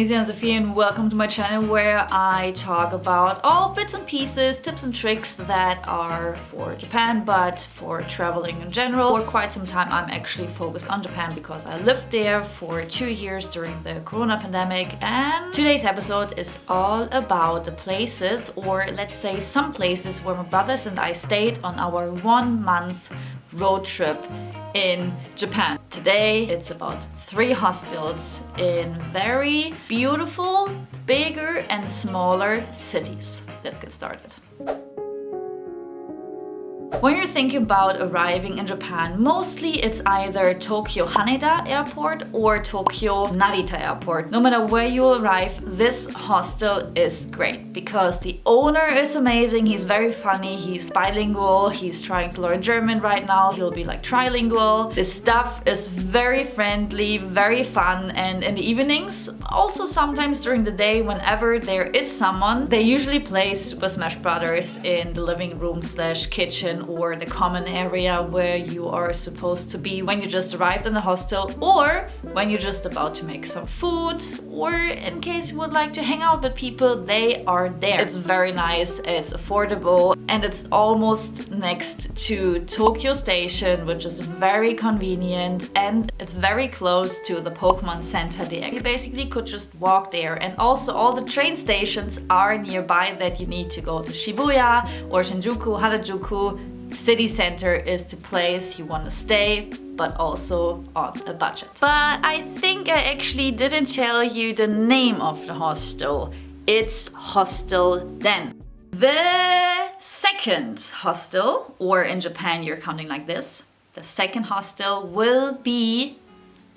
Anastasia and Sophia, and welcome to my channel where I talk about all bits and pieces, tips and tricks that are for Japan, but for traveling in general. For quite some time I'm actually focused on Japan because I lived there for 2 years during the Corona pandemic, and today's episode is all about the places, or let's say some places where my brothers and I stayed on our 1 month road trip in Japan. Today it's about 3 hostels in very beautiful, bigger and smaller cities. Let's get started. When you're thinking about arriving in Japan, mostly it's either Tokyo Haneda Airport or Tokyo Narita Airport. No matter where you arrive, this hostel is great because the owner is amazing. He's very funny, he's bilingual, he's trying to learn German right now. He'll be like trilingual. The staff is very friendly, very fun, and in the evenings, also sometimes during the day, whenever there is someone, they usually play Super Smash Brothers in the living room / kitchen or the common area where you are supposed to be when you just arrived in the hostel, or when you're just about to make some food, or in case you would like to hang out with people, they are there. It's very nice, it's affordable, and it's almost next to Tokyo Station, which is very convenient, and it's very close to the Pokemon Center there. You basically could just walk there, and also all the train stations are nearby that you need to go to Shibuya or Shinjuku, Harajuku. City center is the place you want to stay, but also on a budget. But I think I actually didn't tell you the name of the hostel. It's Hostel Den. The second hostel, or in Japan you're counting like this, the second hostel will be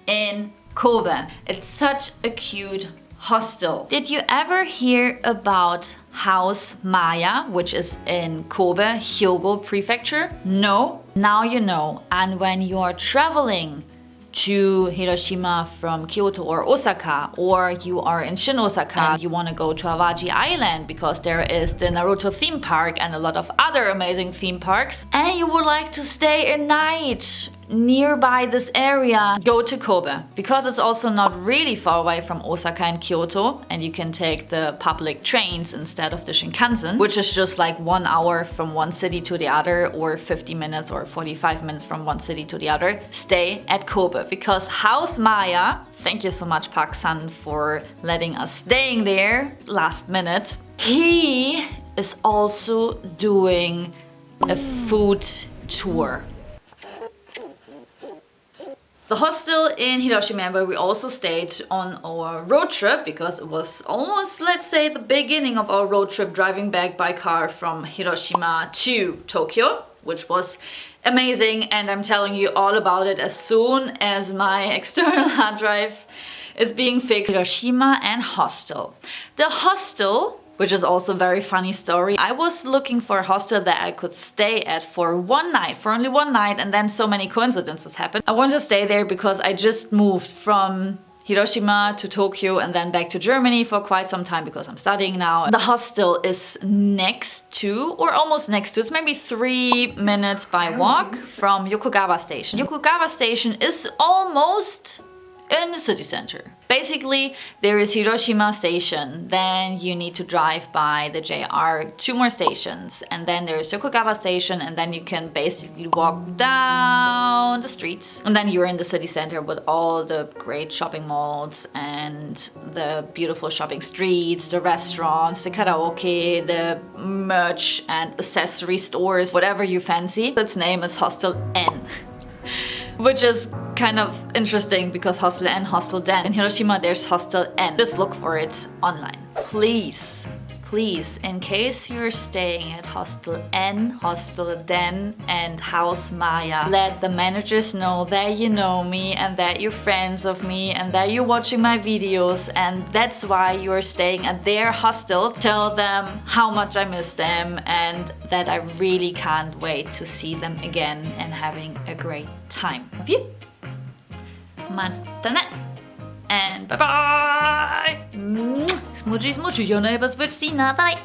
in Kobe. It's such a cute hostel. Did you ever hear about House Maya, which is in Kobe, Hyogo Prefecture? No? Now you know. And when you are traveling to Hiroshima from Kyoto or Osaka, or you are in Shin Osaka and you want to go to Awaji Island because there is the Naruto theme park and a lot of other amazing theme parks, and you would like to stay a night nearby this area, go to Kobe, because it's also not really far away from Osaka and Kyoto, and you can take the public trains instead of the Shinkansen, which is just like 1 hour from one city to the other, or 50 minutes or 45 minutes from one city to the other. Stay at Kobe, because House Maya, thank you so much Park-san for letting us staying there last minute, he is also doing a food tour. The hostel in Hiroshima, where we also stayed on our road trip, because it was almost, let's say, the beginning of our road trip, driving back by car from Hiroshima to Tokyo, which was amazing, and I'm telling you all about it as soon as my external hard drive is being fixed. Hiroshima and hostel. The hostel, which is also a very funny story. I was looking for a hostel that I could stay at for 1 night, for only 1 night, and then so many coincidences happened. I wanted to stay there because I just moved from Hiroshima to Tokyo and then back to Germany for quite some time because I'm studying now. The hostel is next to, or almost next to, it's maybe 3 minutes by walk from Yokogawa Station. Yokogawa Station is almost in the city center. Basically, there is Hiroshima Station, then you need to drive by the JR 2 more stations, and then there's Yokogawa Station, and then you can basically walk down the streets, and then you're in the city center with all the great shopping malls and the beautiful shopping streets, the restaurants, the karaoke, the merch and accessory stores, whatever you fancy. Its name is Hostel N. Which is kind of interesting because Hostel N, Hostel Den. In Hiroshima there's Hostel N. Just look for it online. Please, in case you're staying at Hostel N, Hostel Den and House Maya, let the managers know that you know me and that you're friends of me and that you're watching my videos and that's why you're staying at their hostel. Tell them how much I miss them and that I really can't wait to see them again and having a great time. Love you. Matane. And bye bye. Smoochy, smoochy, your neighbors, Virginia. Bye.